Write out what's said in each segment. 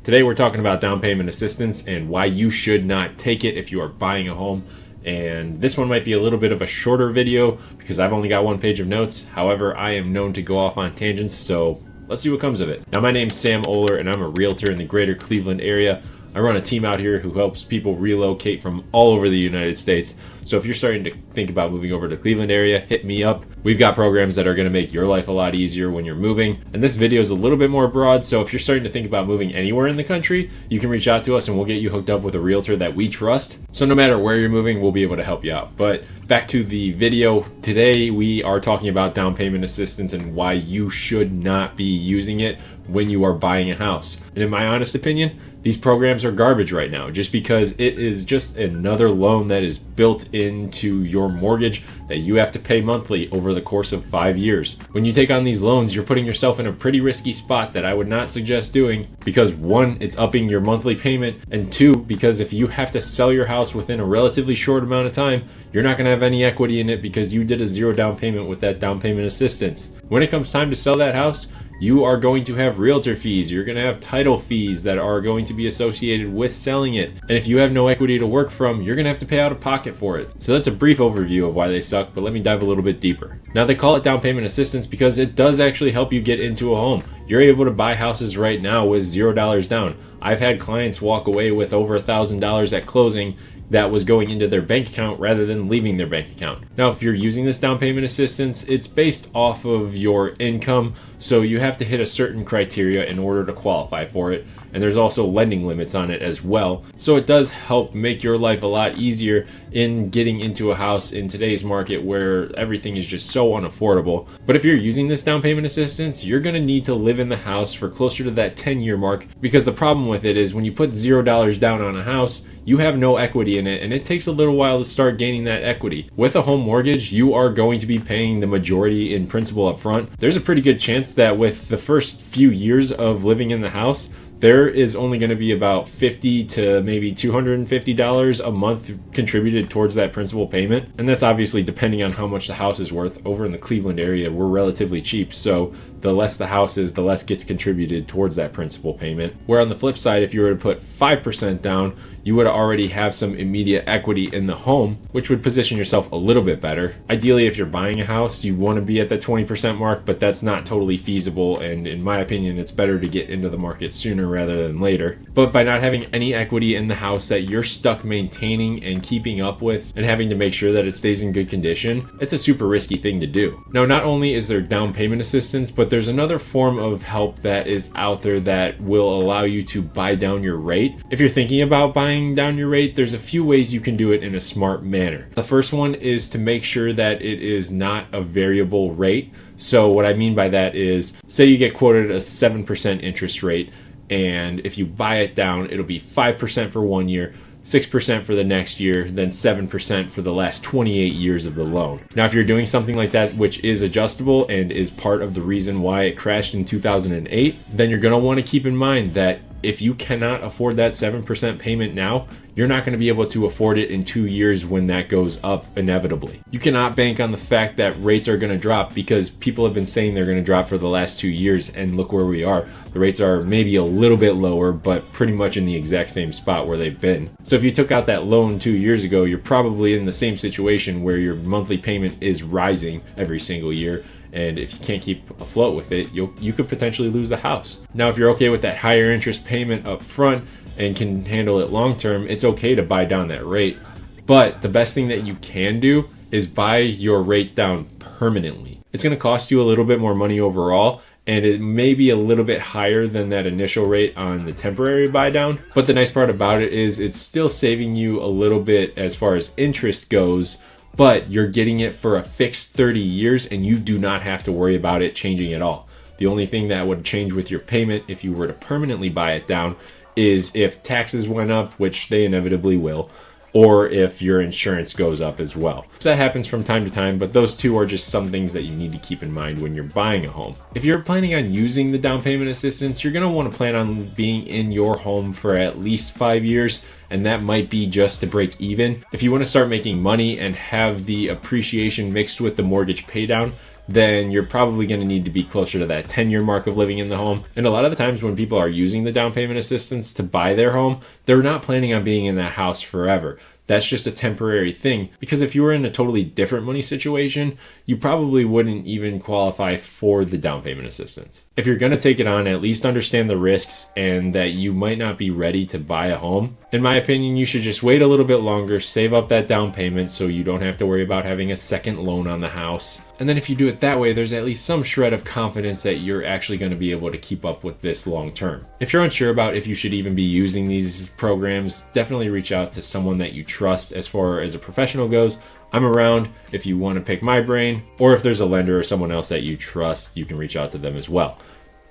Today we're talking about down payment assistance and why you should not take it if you are buying a home. And this one might be a little bit of a shorter video because I've only got one page of notes. However, I am known to go off on tangents, so let's see what comes of it. Now, my name's Sam Oler and I'm a realtor in the greater Cleveland area. I run a team out here who helps people relocate from all over the United States. So if you're starting to think about moving over to the Cleveland area, hit me up. We've got programs that are going to make your life a lot easier when you're moving. And this video is a little bit more broad, so if you're starting to think about moving anywhere in the country, you can reach out to us and we'll get you hooked up with a realtor that we trust. So no matter where you're moving, we'll be able to help you out. But back to the video. Today we are talking about down payment assistance and why you should not be using it when you are buying a house. And in my honest opinion, these programs are garbage right now just because it is just another loan that is built into your mortgage that you have to pay monthly over the course of 5 years. When you take on these loans, you're putting yourself in a pretty risky spot that I would not suggest doing because one, it's upping your monthly payment, and two, because if you have to sell your house within a relatively short amount of time, you're not going to have any equity in it because you did a zero down payment with that down payment assistance. When it comes time to sell that house, you are going to have realtor fees, you're going to have title fees that are going to be associated with selling it. And if you have no equity to work from, you're going to have to pay out of pocket for it. So that's a brief overview of why they suck, but let me dive a little bit deeper. Now, they call it down payment assistance because it does actually help you get into a home. You're able to buy houses right now with $0 down. I've had clients walk away with over $1,000 at closing that was going into their bank account rather than leaving their bank account. Now, if you're using this down payment assistance, it's based off of your income, so you have to hit a certain criteria in order to qualify for it. And there's also lending limits on it as well. So it does help make your life a lot easier in getting into a house in today's market where everything is just so unaffordable. But if you're using this down payment assistance, you're gonna need to live in the house for closer to that 10-year mark, because the problem with it is when you put $0 down on a house, you have no equity in it, and it takes a little while to start gaining that equity. With a home mortgage, you are going to be paying the majority in principal up front. There's a pretty good chance that with the first few years of living in the house, there is only going to be about $50 to maybe $250 a month contributed towards that principal payment. And that's obviously depending on how much the house is worth. Over in the Cleveland area, we're relatively cheap, so the less the house is, the less gets contributed towards that principal payment. Where on the flip side, if you were to put 5% down, you would already have some immediate equity in the home, which would position yourself a little bit better. Ideally, if you're buying a house, you want to be at that 20% mark, but that's not totally feasible. And in my opinion, it's better to get into the market sooner rather than later. But by not having any equity in the house that you're stuck maintaining and keeping up with and having to make sure that it stays in good condition, it's a super risky thing to do. Now, not only is there down payment assistance, but there's another form of help that is out there that will allow you to buy down your rate. If you're thinking about buying down your rate, there's a few ways you can do it in a smart manner. The first one is to make sure that it is not a variable rate. So what I mean by that is, say you get quoted a 7% interest rate, and if you buy it down, it'll be 5% for 1 year, 6% for the next year, then 7% for the last 28 years of the loan. Now, if you're doing something like that, which is adjustable and is part of the reason why it crashed in 2008, then you're going to want to keep in mind that if you cannot afford that 7% payment now, you're not going to be able to afford it in 2 years when that goes up inevitably. You cannot bank on the fact that rates are going to drop because people have been saying they're going to drop for the last 2 years, and look where we are. The rates are maybe a little bit lower, but pretty much in the exact same spot where they've been. So if you took out that loan 2 years ago, you're probably in the same situation where your monthly payment is rising every single year. And if you can't keep afloat with it, you could potentially lose the house. Now, if you're okay with that higher interest payment up front and can handle it long term, it's okay to buy down that rate. But the best thing that you can do is buy your rate down permanently. It's going to cost you a little bit more money overall, and it may be a little bit higher than that initial rate on the temporary buy down. But the nice part about it is it's still saving you a little bit as far as interest goes, but you're getting it for a fixed 30 years and you do not have to worry about it changing at all. The only thing that would change with your payment if you were to permanently buy it down is if taxes went up, which they inevitably will, or if your insurance goes up as well. So that happens from time to time, but those two are just some things that you need to keep in mind when you're buying a home. If you're planning on using the down payment assistance, you're going to want to plan on being in your home for at least 5 years, and that might be just to break even. If you want to start making money and have the appreciation mixed with the mortgage paydown, then you're probably going to need to be closer to that 10-year mark of living in the home. And a lot of the times when people are using the down payment assistance to buy their home, they're not planning on being in that house forever. That's just a temporary thing, because if you were in a totally different money situation, you probably wouldn't even qualify for the down payment assistance. If you're going to take it on, at least understand the risks and that you might not be ready to buy a home. In my opinion, you should just wait a little bit longer, save up that down payment so you don't have to worry about having a second loan on the house. And then if you do it that way, there's at least some shred of confidence that you're actually going to be able to keep up with this long term. If you're unsure about if you should even be using these programs, definitely reach out to someone that you trust as far as a professional goes. I'm around if you want to pick my brain, or if there's a lender or someone else that you trust, you can reach out to them as well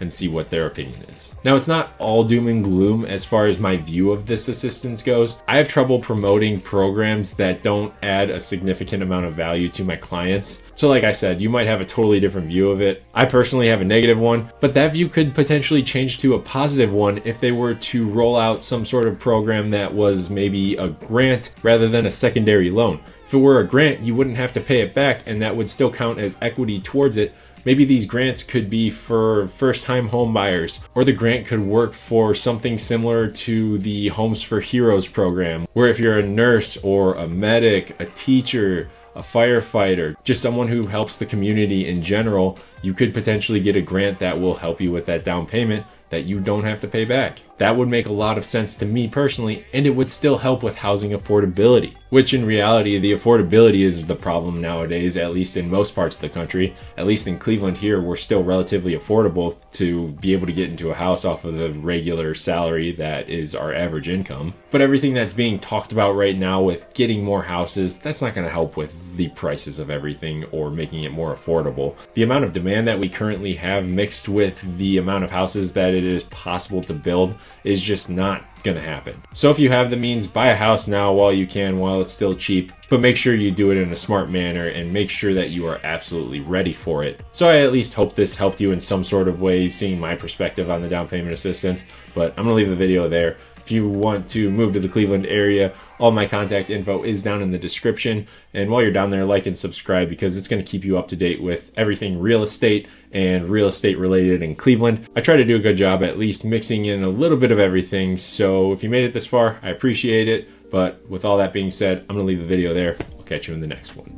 and see what their opinion is. Now, it's not all doom and gloom as far as my view of this assistance goes. I have trouble promoting programs that don't add a significant amount of value to my clients. So like I said, you might have a totally different view of it. I personally have a negative one, but that view could potentially change to a positive one if they were to roll out some sort of program that was maybe a grant rather than a secondary loan. If it were a grant, you wouldn't have to pay it back, and that would still count as equity towards it. Maybe these grants could be for first-time home buyers, or the grant could work for something similar to the Homes for Heroes program, where if you're a nurse or a medic, a teacher, a firefighter, just someone who helps the community in general, you could potentially get a grant that will help you with that down payment that you don't have to pay back. That would make a lot of sense to me personally, and it would still help with housing affordability, which in reality, the affordability is the problem nowadays, at least in most parts of the country. At least in Cleveland here, we're still relatively affordable to be able to get into a house off of the regular salary that is our average income. But everything that's being talked about right now with getting more houses, that's not going to help with the prices of everything or making it more affordable. The amount of demand that we currently have mixed with the amount of houses that it is possible to build is just not gonna happen. So if you have the means, buy a house now while you can, while it's still cheap, but make sure you do it in a smart manner and make sure that you are absolutely ready for it. So I at least hope this helped you in some sort of way, seeing my perspective on the down payment assistance, but I'm gonna leave the video there. If you want to move to the Cleveland area, all my contact info is down in the description. And while you're down there, like and subscribe, because it's going to keep you up to date with everything real estate and real estate related in Cleveland. I try to do a good job at least mixing in a little bit of everything. So if you made it this far, I appreciate it. But with all that being said, I'm going to leave the video there. I'll catch you in the next one.